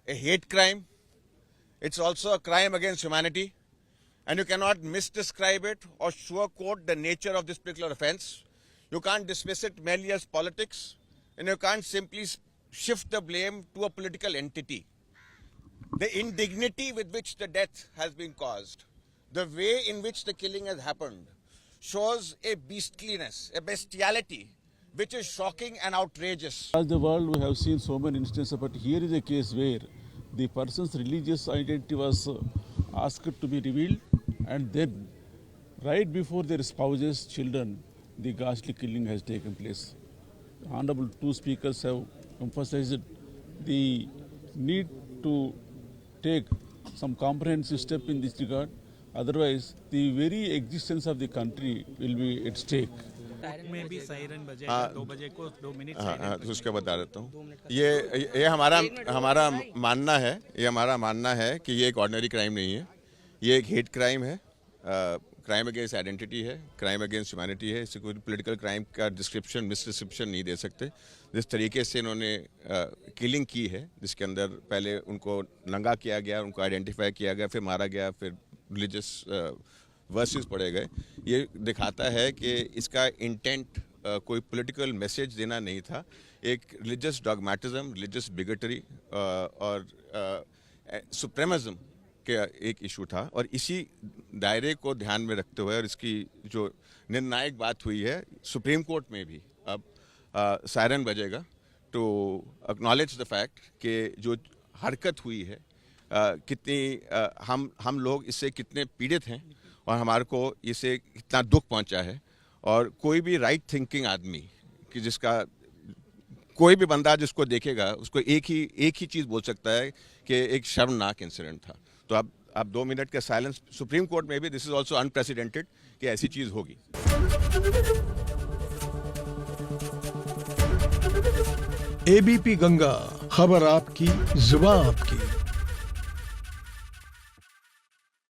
a hate crime. It's also a crime against humanity. And you cannot misdescribe it or sugarcoat the nature of this particular offense. You can't dismiss it merely as politics. And you can't simply shift the blame to a political entity. The indignity with which the death has been caused, the way in which the killing has happened, shows a beastliness, a bestiality, which is shocking and outrageous. Across the world, we have seen so many instances, but here is a case where the person's religious identity was asked to be revealed, and then, right before their spouses, children, the ghastly killing has taken place. Honorable two speakers have emphasized the need to take some comprehensive step in this regard. Otherwise, the very existence of the country will be at stake. में भी siren बजेगा 2 बजे को 2 minute हाँ, तो उसका बता देता हूँ। ये हमारा मानना है कि ये एक ऑर्डिनरी क्राइम नहीं है, ये एक हेट क्राइम है, क्राइम अगेंस्ट आइडेंटिटी है, क्राइम अगेंस्ट ह्यूमैनिटी है। इससे कोई पॉलिटिकल क्राइम का डिस्क्रिप्शन मिसडिस्क्रिप्शन नहीं दे सकते। जिस तरीके से इन्होंने किलिंग की है, जिसके अंदर पहले उनको नंगा किया गया, उनको आइडेंटिफाई किया गया, फिर मारा गया, फिर रिलीजियस वर्सेस पढ़े गए, ये दिखाता है कि इसका इंटेंट कोई पॉलिटिकल मैसेज देना नहीं था। एक रिलीजियस डॉगमेटिज्म, रिलीजियस बिगटरी और सुप्रेमिज्म के एक इशू था, और इसी दायरे को ध्यान में रखते हुए और इसकी जो निर्णायक बात हुई है सुप्रीम कोर्ट में भी अब सायरन बजेगा टू एक्नॉलेज द फैक्ट कि जो हरकत हुई है कितनी हम लोग इससे कितने पीड़ित हैं और हमारे को इससे कितना दुख पहुंचा है। और कोई भी राइट थिंकिंग आदमी कि जिसका कोई भी बंदा जिसको देखेगा उसको एक ही चीज़ बोल सकता है कि एक शर्मनाक इंसिडेंट था। तो अब 2 मिनट का साइलेंस, सुप्रीम कोर्ट में भी दिस इज ऑल्सो अनप्रेसिडेंटेड कि ऐसी चीज़ होगी। एबीपी गंगा, खबर आपकी, जुबान आपकी।